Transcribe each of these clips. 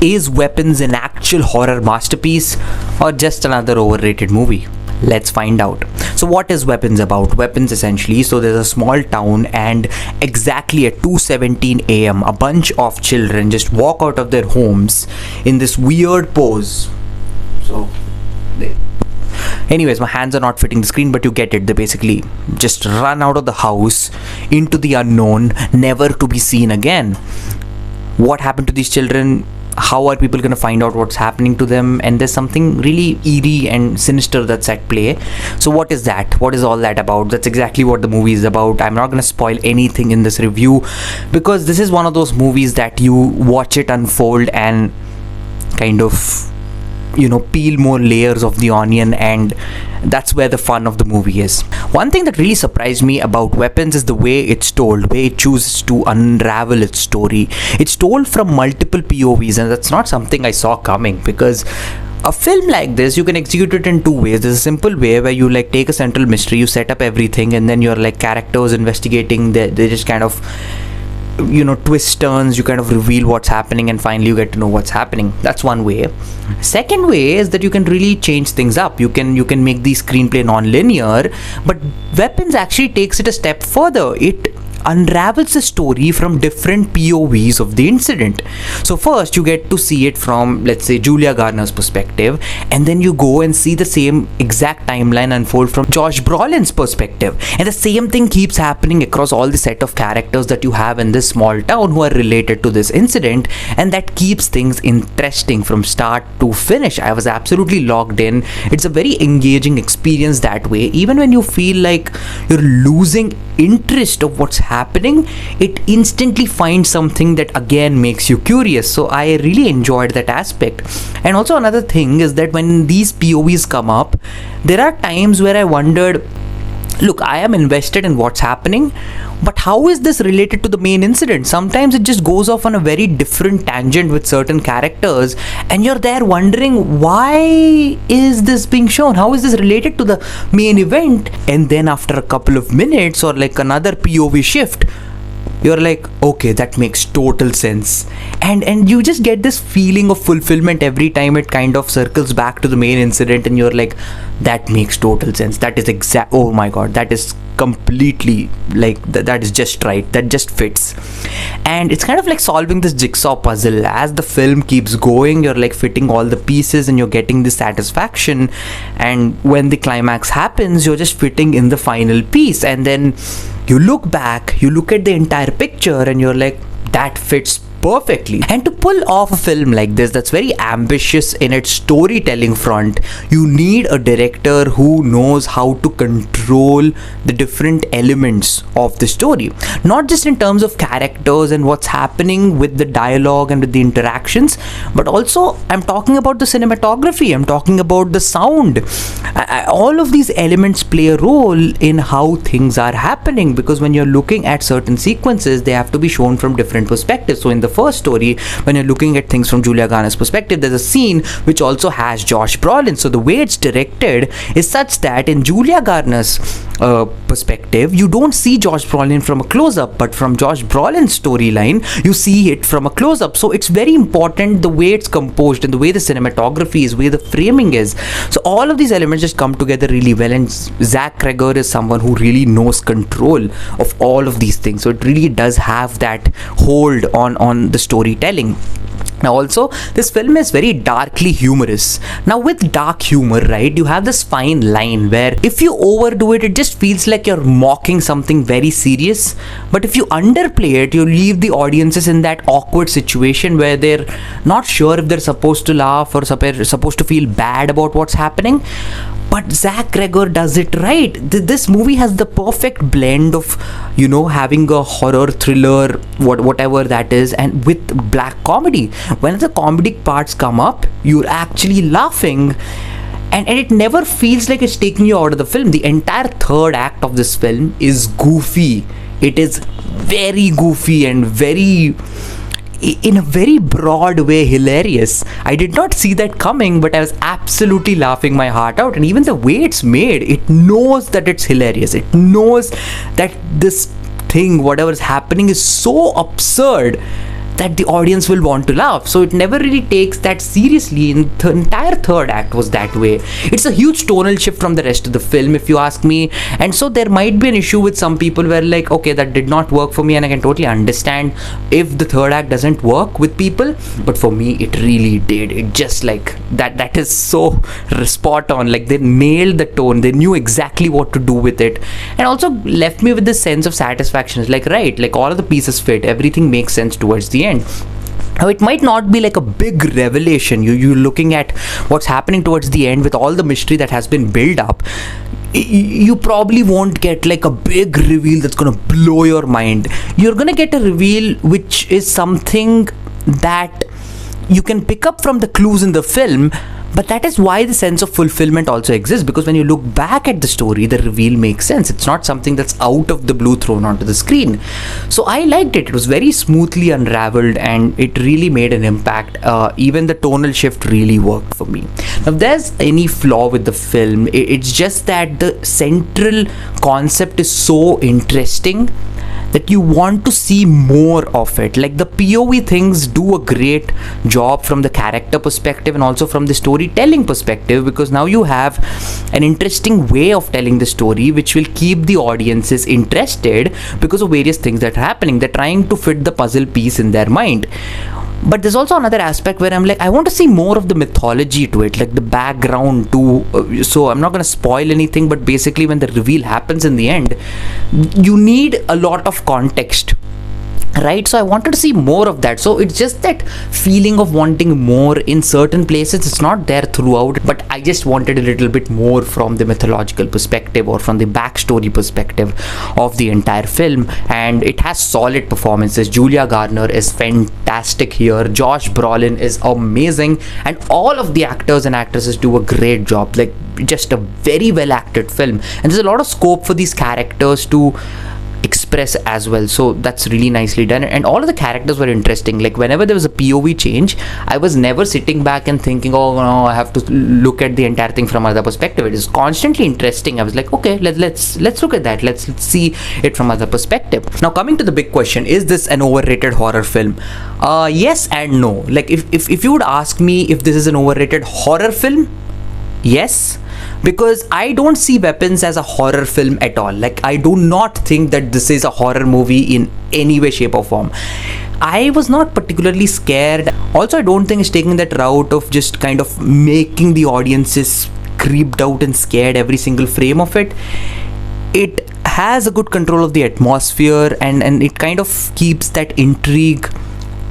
Is Weapons an actual horror masterpiece or just another overrated movie? Let's find out. So what is Weapons about? Weapons essentially, so there's a small town and exactly at 2:17 a.m. a bunch of children just walk out of their homes in this weird pose. So anyways, my hands are not fitting the screen, but you get it. They basically just run out of the house into the unknown, never to be seen again. What happened to these children? How are people going to find out what's happening to them? And there's something really eerie and sinister that's at play. So what is that? What is all that about? That's exactly what the movie is about. I'm not going to spoil anything in this review because this is one of those movies that you watch it unfold and kind of, peel more layers of the onion, and that's where the fun of the movie is. One thing that really surprised me about Weapons is the way it's told, the way it chooses to unravel its story. It's told from multiple POVs, and that's not something I saw coming, because a film like this, you can execute it in two ways. There's a simple way where you take a central mystery, you set up everything, and then your characters investigating, they just kind of twist turns, you kind of reveal what's happening, and finally you get to know what's happening. That's one way. Second way is that you can really change things up. You can make the screenplay non-linear, but Weapons actually takes it a step further. It unravels the story from different POVs of the incident. So first you get to see it from, let's say, Julia Garner's perspective, and then you go and see the same exact timeline unfold from Josh Brolin's perspective, and the same thing keeps happening across all the set of characters that you have in this small town who are related to this incident, and that keeps things interesting from start to finish. I was absolutely locked in. It's a very engaging experience that way. Even when you feel like you're losing interest of what's happening, it instantly finds something that again makes you curious. So I really enjoyed that aspect. And also another thing is that when these POVs come up, there are times where I wondered, look, I am invested in what's happening, but how is this related to the main incident? Sometimes it just goes off on a very different tangent with certain characters, and you're there wondering, why is this being shown? How is this related to the main event? And then after a couple of minutes or another POV shift, you're like, okay, that makes total sense. And you just get this feeling of fulfillment every time it kind of circles back to the main incident, and you're like, that makes total sense. That is oh my god, that is completely that is just right. That just fits. And it's kind of like solving this jigsaw puzzle. As the film keeps going, you're fitting all the pieces and you're getting the satisfaction, and when the climax happens, you're just fitting in the final piece, and then you look back, you look at the entire picture, and you're like, that fits perfectly. And to pull off a film like this that's very ambitious in its storytelling front, you need a director who knows how to control the different elements of the story, not just in terms of characters and what's happening with the dialogue and with the interactions, but also I'm talking about the cinematography, I'm talking about the sound. All of these elements play a role in how things are happening, because when you're looking at certain sequences, they have to be shown from different perspectives. So in the first story, when you're looking at things from Julia Garner's perspective, there's a scene which also has Josh Brolin. So the way it's directed is such that in Julia Garner's perspective, you don't see Josh Brolin from a close-up, but from Josh Brolin's storyline, you see it from a close-up. So it's very important the way it's composed and the way the cinematography is, the way the framing is. So all of these elements just come together really well, and Zach Cregger is someone who really knows control of all of these things. So it really does have that hold on the storytelling. Now also, this film is very darkly humorous. Now with dark humor, right, you have this fine line where if you overdo it, it just feels like you're mocking something very serious. But if you underplay it, you leave the audiences in that awkward situation where they're not sure if they're supposed to laugh or supposed to feel bad about what's happening. But Zach Cregger does it right. This movie has the perfect blend of, having a horror thriller, whatever that is, and with black comedy. When the comedic parts come up, you're actually laughing. And it never feels like it's taking you out of the film. The entire third act of this film is goofy. It is very goofy and in a very broad way hilarious. I did not see that coming, but I was absolutely laughing my heart out. And even the way it's made, it knows that it's hilarious. It knows that this thing, whatever is happening, is so absurd that the audience will want to laugh. So it never really takes that seriously. In the entire third act was that way. It's a huge tonal shift from the rest of the film, if you ask me. And so there might be an issue with some people where like, okay, that did not work for me, and I can totally understand if the third act doesn't work with people, but for me it really did. It just like that is so spot on. Like they nailed the tone, they knew exactly what to do with it, and also left me with this sense of satisfaction. It's like, right, like all of the pieces fit, everything makes sense towards the end. Now it might not be like a big revelation. You're looking at what's happening towards the end with all the mystery that has been built up. You probably won't get like a big reveal that's gonna blow your mind. You're gonna get a reveal which is something that you can pick up from the clues in the film. But that is why the sense of fulfillment also exists, because when you look back at the story, the reveal makes sense. It's not something that's out of the blue thrown onto the screen. So I liked it. It was very smoothly unraveled and it really made an impact. Even the tonal shift really worked for me. Now, if there's any flaw with the film, it's just that the central concept is so interesting that you want to see more of it. Like the POV things do a great job from the character perspective and also from the storytelling perspective, because now you have an interesting way of telling the story which will keep the audiences interested because of various things that are happening. They're trying to fit the puzzle piece in their mind. But there's also another aspect where I'm like, I want to see more of the mythology to it, like the background too. So I'm not going to spoil anything, but basically when the reveal happens in the end, you need a lot of context, right? So I wanted to see more of that. So it's just that feeling of wanting more in certain places. It's not there throughout, but I just wanted a little bit more from the mythological perspective or from the backstory perspective of the entire film. And it has solid performances. Julia Garner is fantastic here. Josh Brolin is amazing, and all of the actors and actresses do a great job. Like just a very well acted film, and there's a lot of scope for these characters to express as well. So that's really nicely done, and all of the characters were interesting. Like whenever there was a POV change, I was never sitting back and thinking, oh no, I have to look at the entire thing from another perspective. It is constantly interesting. I was like, okay, let's look at that, let's see it from other perspective. Now coming to the big question, is this an overrated horror film? Yes and no. Like if you would ask me if this is an overrated horror film, yes, because I don't see Weapons as a horror film at all. Like I do not think that this is a horror movie in any way, shape or form. I was not particularly scared. Also, I don't think it's taking that route of just kind of making the audiences creeped out and scared every single frame of it. It has a good control of the atmosphere, and it kind of keeps that intrigue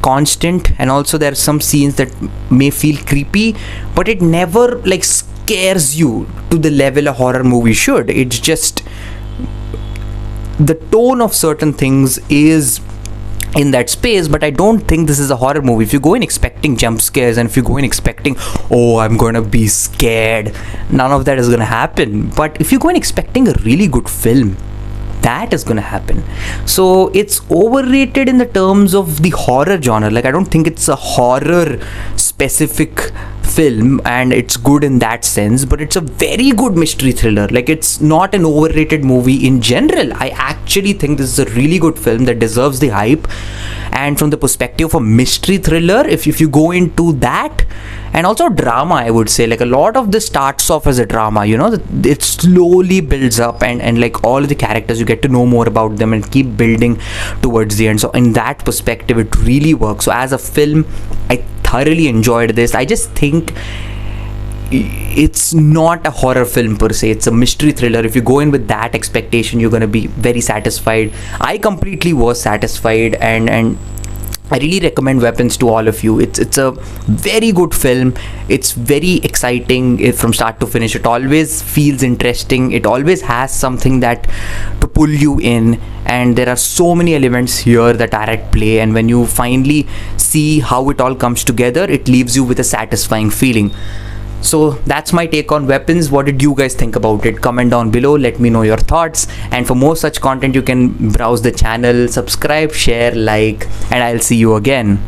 constant. And also there are some scenes that may feel creepy, but it never like scares you to the level a horror movie should. It's just the tone of certain things is in that space, but I don't think this is a horror movie. If you go in expecting jump scares, and if you go in expecting, oh, I'm gonna be scared, none of that is gonna happen. But if you go in expecting a really good film, that is gonna happen. So it's overrated in the terms of the horror genre. Like I don't think it's a horror specific film, and it's good in that sense, but it's a very good mystery thriller. Like it's not an overrated movie in general. I actually think this is a really good film that deserves the hype. And from the perspective of a mystery thriller, if you go into that, and also drama, I would say, like a lot of this starts off as a drama, you know, it slowly builds up, and like all of the characters, you get to know more about them and keep building towards the end. So in that perspective, it really works. So as a film, I thoroughly enjoyed this. I just think it's not a horror film per se, it's a mystery thriller. If you go in with that expectation, you're going to be very satisfied. I completely was satisfied, and I really recommend Weapons to all of you. It's a very good film. It's very exciting from start to finish. It always feels interesting. It always has something that to pull you in, and there are so many elements here that are at play, and when you finally see how it all comes together, it leaves you with a satisfying feeling. So that's my take on Weapons. What did you guys think about it? Comment down below, let me know your thoughts. And for more such content, you can browse the channel, subscribe, share, like, and I'll see you again.